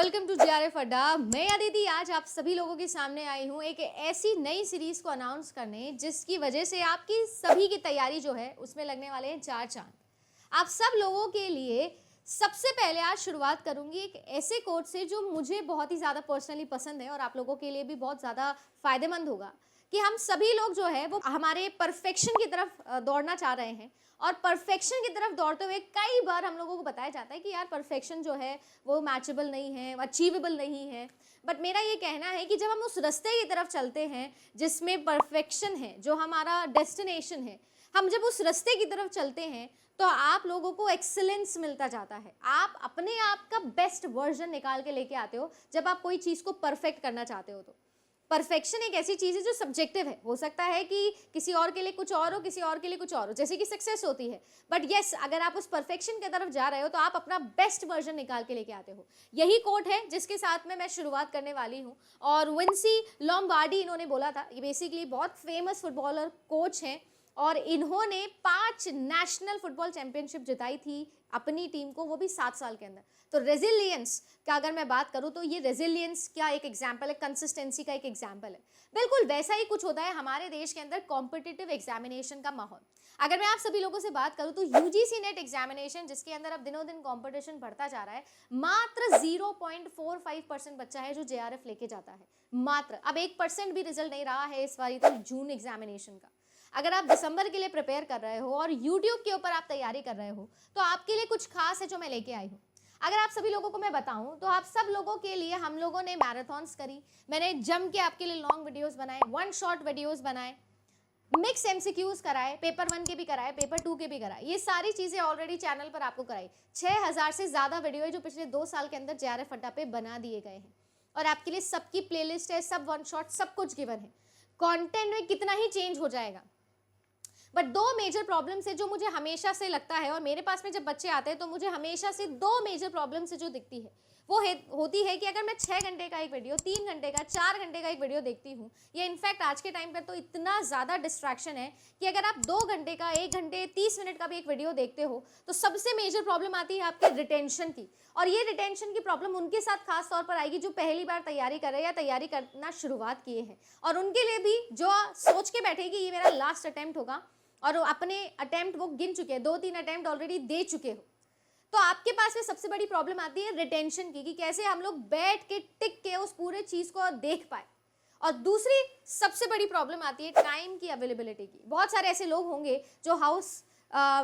Welcome to GRF अड्डा। मैं अदिति आज आप सभी लोगों के सामने आई हूँ एक ऐसी नई सीरीज को अनाउंस करने जिसकी वजह से आपकी सभी की तैयारी जो है उसमें लगने वाले हैं चार चांद। आप सब लोगों के लिए सबसे पहले आज शुरुआत करूंगी एक ऐसे कोर्स से जो मुझे बहुत ही ज़्यादा पर्सनली पसंद है और आप लोगों के लिए भी बहुत ज़्यादा फायदेमंद होगा कि हम सभी लोग जो है वो हमारे परफेक्शन की तरफ दौड़ना चाह रहे हैं। और परफेक्शन की तरफ दौड़ते हुए कई बार हम लोगों को बताया जाता है कि यार परफेक्शन जो है वो मैचेबल नहीं है, अचीवेबल नहीं है। बट मेरा ये कहना है कि जब हम उस रास्ते की तरफ चलते हैं जिसमें परफेक्शन है, जो हमारा डेस्टिनेशन है, हम जब उस रास्ते की तरफ चलते हैं तो आप लोगों को एक्सीलेंस मिलता जाता है। आप अपने आप का बेस्ट वर्जन निकाल के लेके आते हो जब आप कोई चीज़ को परफेक्ट करना चाहते हो। तो परफेक्शन एक ऐसी चीज़ है जो सब्जेक्टिव है। हो सकता है कि किसी और के लिए कुछ और हो, किसी और के लिए कुछ और हो, जैसे कि सक्सेस होती है। बट यस, अगर आप उस परफेक्शन की तरफ जा रहे हो तो आप अपना बेस्ट वर्जन निकाल के लेके आते हो। यही कोट है जिसके साथ में मैं शुरुआत करने वाली हूँ। और विंसी लोम्बार्डी इन्होंने बोला था। ये बेसिकली बहुत फेमस फुटबॉलर कोच हैं और इन्होंने 5 नेशनल फुटबॉल चैंपियनशिप जिताई थी अपनी टीम को, वो भी 7 साल के अंदर। तो रेजिलियंस का अगर मैं बात करूं तो ये रेजिलियंस क्या एक एग्जाम्पल है, कंसिस्टेंसी का एक एग्जाम्पल है। बिल्कुल वैसा ही कुछ होता है हमारे देश के अंदर कॉम्पिटिटिव एग्जामिनेशन का माहौल। अगर मैं आप सभी लोगों से बात करूं तो यूजीसी नेट एग्जामिनेशन जिसके अंदर अब दिनों दिन कॉम्पिटिशन बढ़ता जा रहा है, मात्र 0.45% बच्चा है जो जेआरएफ लेके जाता है। मात्र अब 1% भी रिजल्ट नहीं रहा है इस बार तो जून एग्जामिनेशन का। अगर आप दिसंबर के लिए प्रिपेयर कर रहे हो और यूट्यूब के ऊपर आप तैयारी कर रहे हो तो आपके लिए कुछ खास है जो मैं लेके आई हूँ। अगर आप सभी लोगों को मैं बताऊं तो आप सब लोगों के लिए हम लोगों ने मैराथन्स करी, मैंने जम के आपके लिए लॉन्ग वीडियोस बनाए, 1 शॉट वीडियोस बनाए, मिक्स एमसीक्यूज कराए, पेपर 1 के भी कराए, पेपर 2 के भी कराए। ये सारी चीजें ऑलरेडी चैनल पर आपको कराई। 6000 से ज्यादा वीडियो है जो पिछले 2 साल के अंदर जेआरएफ अड्डा पे बना दिए गए हैं और आपके लिए सबकी प्लेलिस्ट है, सब 1 शॉट सब कुछ गिवन है। कंटेंट में कितना ही चेंज हो जाएगा। बट 2 मेजर प्रॉब्लम्स है जो मुझे हमेशा से लगता है और मेरे पास में जब बच्चे आते हैं तो मुझे हमेशा से 2 मेजर प्रॉब्लम से जो दिखती है वो होती है कि अगर मैं 6 घंटे का एक वीडियो, 3 घंटे का, 4 घंटे का एक वीडियो देखती हूँ, या इनफैक्ट आज के टाइम पर तो इतना ज़्यादा डिस्ट्रैक्शन है कि अगर आप 2 घंटे का, 1 घंटे 30 मिनट का भी एक वीडियो देखते हो तो सबसे मेजर प्रॉब्लम आती है आपके रिटेंशन की। और ये रिटेंशन की प्रॉब्लम उनके साथ खास तौर पर आएगी जो पहली बार तैयारी कर रहे हैं या तैयारी करना शुरुआत किए हैं, और उनके लिए भी जो सोच के बैठेगी ये मेरा लास्ट अटेम्प्ट होगा और अपने अटेम्प्ट वो गिन चुके हैं, 2-3 अटेम्प्ट ऑलरेडी दे चुके हो। तो आपके पास में सबसे बड़ी प्रॉब्लम आती है रिटेंशन की कि कैसे हम लोग बैठ के टिक के उस पूरे चीज़ को देख पाए। और दूसरी सबसे बड़ी प्रॉब्लम आती है टाइम की अवेलेबिलिटी की। बहुत सारे ऐसे लोग होंगे जो हाउस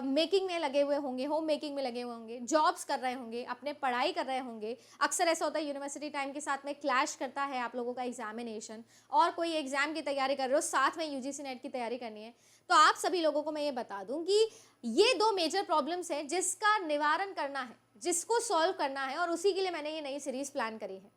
मेकिंग में लगे हुए होंगे, होम मेकिंग में लगे हुए होंगे, जॉब्स कर रहे होंगे, अपने पढ़ाई कर रहे होंगे। अक्सर ऐसा होता है यूनिवर्सिटी टाइम के साथ में क्लैश करता है आप लोगों का एग्जामिनेशन, और कोई एग्जाम की तैयारी कर रहे हो, साथ में यूजीसी नेट की तैयारी करनी है। तो आप सभी लोगों को मैं ये बता दूं कि ये 2 मेजर प्रॉब्लम्स हैं जिसका निवारण करना है, जिसको सॉल्व करना है, और उसी के लिए मैंने ये नई सीरीज प्लान करी है।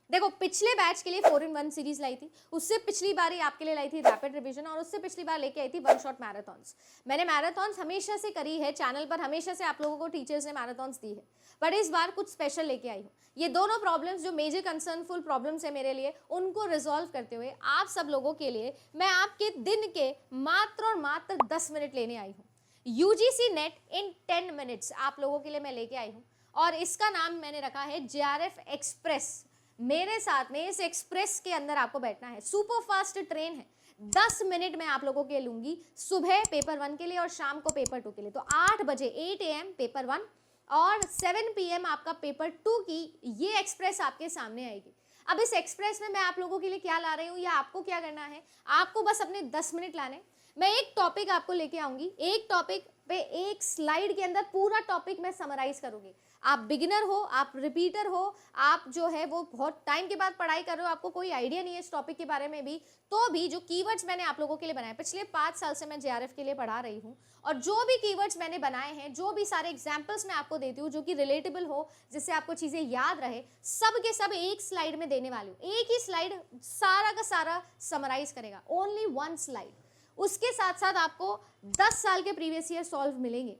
देखो, पिछले बैच के लिए 4-in-1 सीरीज लाई थी, उससे पिछली बार ही आपके लिए लाई थी रैपिड रिवीजन, और उससे पिछली बार लेके आई थी 1 शॉट मैराथन्स। मैंने मैराथन्स हमेशा से करी है चैनल पर, हमेशा से आप लोगों को टीचर्स ने मैराथन्स दी है, बट इस बार कुछ स्पेशल लेके आई हूँ। ये दोनों प्रॉब्लम्स जो मेजर कंसर्नफुल प्रॉब्लम्स है मेरे लिए, उनको रिजॉल्व करते हुए आप सब लोगों के लिए मैं आपके दिन के मात्र और मात्र 10 मिनट लेने आई हूँ। यूजीसी नेट इन 10 मिनट्स आप लोगों के लिए मैं लेके आई हूँ, और इसका नाम मैंने रखा है जेआरएफ एक्सप्रेस। मेरे साथ में इस एक्सप्रेस के अंदर आपको बैठना है। सुपर फास्ट ट्रेन है, 10 मिनट में आप लोगों के लूंगी, सुबह पेपर 1 के लिए और शाम को पेपर 2 के लिए। तो 8 बजे 8 AM पेपर 1 और 7 PM आपका पेपर 2 की ये एक्सप्रेस आपके सामने आएगी। अब इस एक्सप्रेस में मैं आप लोगों के लिए क्या ला रही हूँ या आपको क्या करना है, आपको बस अपने 10 मिनट लाने। मैं एक टॉपिक आपको लेके आऊंगी, एक टॉपिक पे एक स्लाइड के अंदर पूरा टॉपिक मैं समराइज करूंगी। आप बिगिनर हो, आप रिपीटर हो, आप जो है वो बहुत टाइम के बाद पढ़ाई कर रहे हो, आपको कोई आइडिया नहीं है इस टॉपिक के बारे में भी, तो भी जो कीवर्ड्स मैंने आप लोगों के लिए बनाए, पिछले 5 साल से मैं जेआरएफ के लिए पढ़ा रही हूँ, और जो भी कीवर्ड्स मैंने बनाए हैं, जो भी सारे एग्जाम्पल्स मैं आपको देती हूँ जो कि रिलेटेबल हो, जिससे आपको चीज़ें याद रहे, सब के सब एक स्लाइड में देने वाली हूँ। एक ही स्लाइड सारा का सारा समराइज करेगा, ओनली 1 स्लाइड। उसके साथ साथ आपको 10 साल के प्रीवियस ईयर सॉल्व मिलेंगे।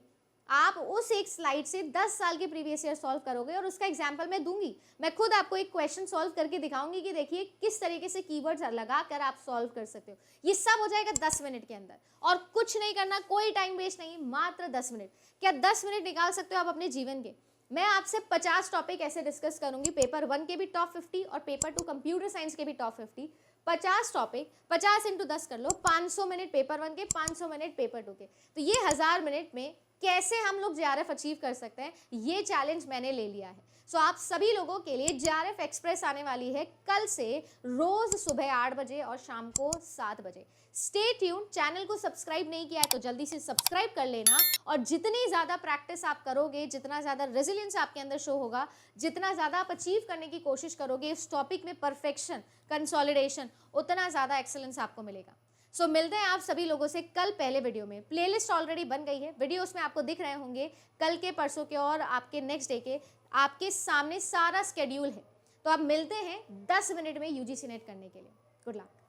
आप उस एक स्लाइड से 10 साल के प्रीवियस ईयर सॉल्व करोगे और उसका एग्जाम्पल मैं दूंगी। मैं खुद आपको एक क्वेश्चन सॉल्व करके दिखाऊंगी कि देखिए किस तरीके से कीवर्ड्स लगाकर आप सॉल्व कर सकते हो। ये सब हो जाएगा 10 मिनट के अंदर, और कुछ नहीं करना, कोई टाइम वेस्ट नहीं, मात्र 10 मिनट। क्या 10 मिनट निकाल सकते हो आप अपने जीवन के? मैं आपसे 50 टॉपिक ऐसे डिस्कस करूंगी, पेपर 1 के भी टॉप 50 और पेपर 2 कंप्यूटर साइंस के भी टॉप 50। 50 टॉपिक, 50 इंटू 10 कर लो, 500 मिनट पेपर 1 के, 500 मिनट पेपर 2 के। तो ये 1000 मिनट में कैसे हम लोग JRF अचीव कर सकते हैं, ये चैलेंज मैंने ले लिया है। सो आप सभी लोगों के लिए JRF एक्सप्रेस आने वाली है कल से, रोज सुबह 8 बजे और शाम को 7 बजे। Stay tune. चैनल को सब्सक्राइब नहीं किया है तो जल्दी से सब्सक्राइब कर लेना, और जितनी ज़्यादा प्रैक्टिस आप करोगे, जितना ज़्यादा रेजिलियंस आपके अंदर शो होगा, जितना ज़्यादा आप अचीव करने की कोशिश करोगे इस टॉपिक में, परफेक्शन, कंसोलिडेशन, उतना ज़्यादा एक्सेलेंस आपको मिलेगा। सो मिलते हैं आप सभी लोगों से कल पहले वीडियो में। प्लेलिस्ट ऑलरेडी बन गई है, वीडियोस में आपको दिख रहे होंगे कल के, परसों के और आपके नेक्स्ट डे के, आपके सामने सारा स्केड्यूल है। तो आप मिलते हैं 10 मिनट में UGC नेट करने के लिए। Good luck.